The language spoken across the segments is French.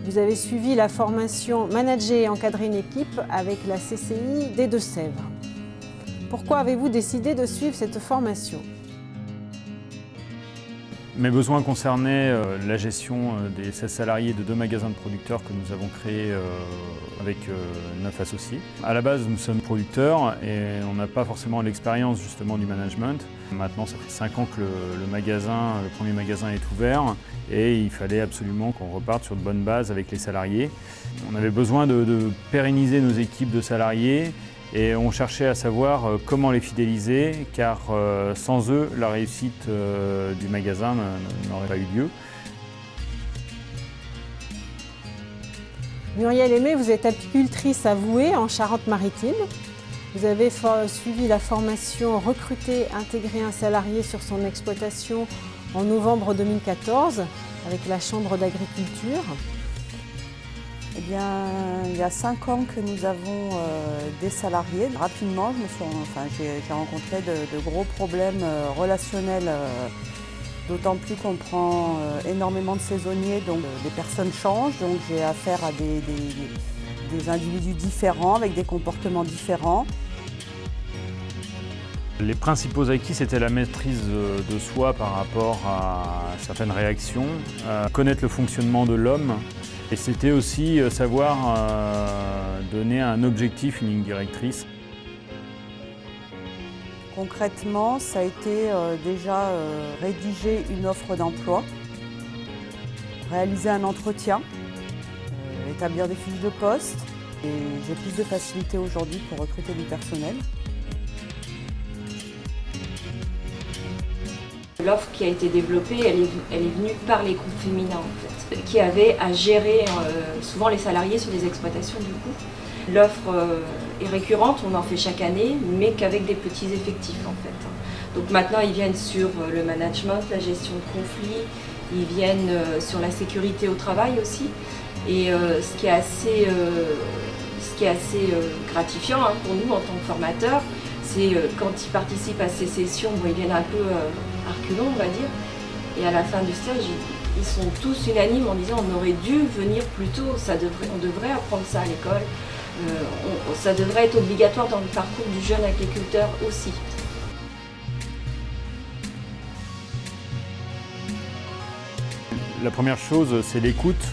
Vous avez suivi la formation Manager et encadrer une équipe avec la CCI des Deux-Sèvres. Pourquoi avez-vous décidé de suivre cette formation ? Mes besoins concernaient la gestion des 16 salariés de 2 magasins de producteurs que nous avons créés avec 9 associés. À la base, nous sommes producteurs et on n'a pas forcément l'expérience justement du management. Maintenant, ça fait 5 ans que le premier magasin est ouvert et il fallait absolument qu'on reparte sur de bonnes bases avec les salariés. On avait besoin de pérenniser nos équipes de salariés. Et on cherchait à savoir comment les fidéliser, car sans eux, la réussite du magasin n'aurait pas eu lieu. Muriel Aimé, vous êtes apicultrice à Voué, en Charente-Maritime. Vous avez suivi la formation Recruter, intégrer un salarié sur son exploitation en novembre 2014 avec la Chambre d'agriculture. Eh bien, il y a 5 ans que nous avons des salariés. Rapidement, j'ai rencontré de gros problèmes relationnels, d'autant plus qu'on prend énormément de saisonniers, donc les personnes changent, donc j'ai affaire à des individus différents, avec des comportements différents. Les principaux acquis, c'était la maîtrise de soi par rapport à certaines réactions, connaître le fonctionnement de l'homme. Et c'était aussi savoir donner un objectif, une ligne directrice. Concrètement, ça a été déjà rédiger une offre d'emploi, réaliser un entretien, établir des fiches de poste. Et j'ai plus de facilité aujourd'hui pour recruter du personnel. L'offre qui a été développée, elle est venue par les groupes féminins en fait, qui avaient à gérer souvent les salariés sur les exploitations du coup. L'offre est récurrente, on en fait chaque année, mais qu'avec des petits effectifs en fait. Donc maintenant ils viennent sur le management, la gestion de conflits, ils viennent sur la sécurité au travail aussi. Et ce qui est assez gratifiant pour nous en tant que formateurs, c'est quand ils participent à ces sessions, ils viennent un peu à reculons, on va dire. Et à la fin du stage, ils sont tous unanimes en disant on aurait dû venir plus tôt, on devrait apprendre ça à l'école, ça devrait être obligatoire dans le parcours du jeune agriculteur aussi. La première chose, c'est l'écoute.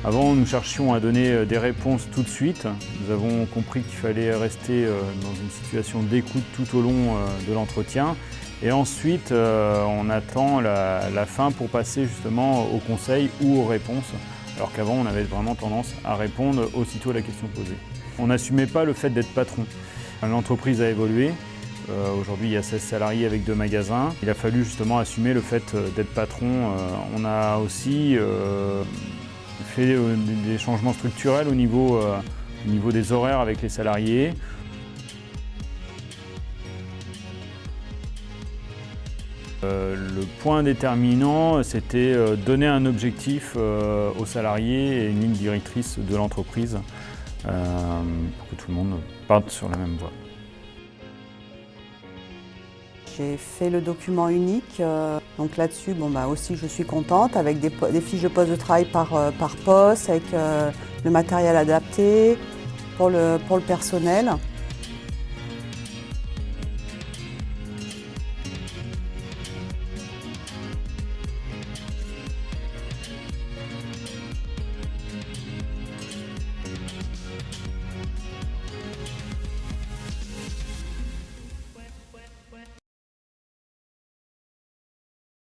Avant, nous cherchions à donner des réponses tout de suite. Nous avons compris qu'il fallait rester dans une situation d'écoute tout au long de l'entretien. Et ensuite, on attend la fin pour passer justement aux conseils ou aux réponses, alors qu'avant, on avait vraiment tendance à répondre aussitôt à la question posée. On n'assumait pas le fait d'être patron. L'entreprise a évolué. Aujourd'hui, il y a 16 salariés avec 2 magasins. Il a fallu justement assumer le fait d'être patron. On a aussi fait des changements structurels au niveau des horaires avec les salariés. Le point déterminant, c'était donner un objectif aux salariés et une ligne directrice de l'entreprise pour que tout le monde parte sur la même voie. J'ai fait le document unique, donc là-dessus, aussi je suis contente, avec des fiches de poste de travail par poste, avec le matériel adapté pour le personnel.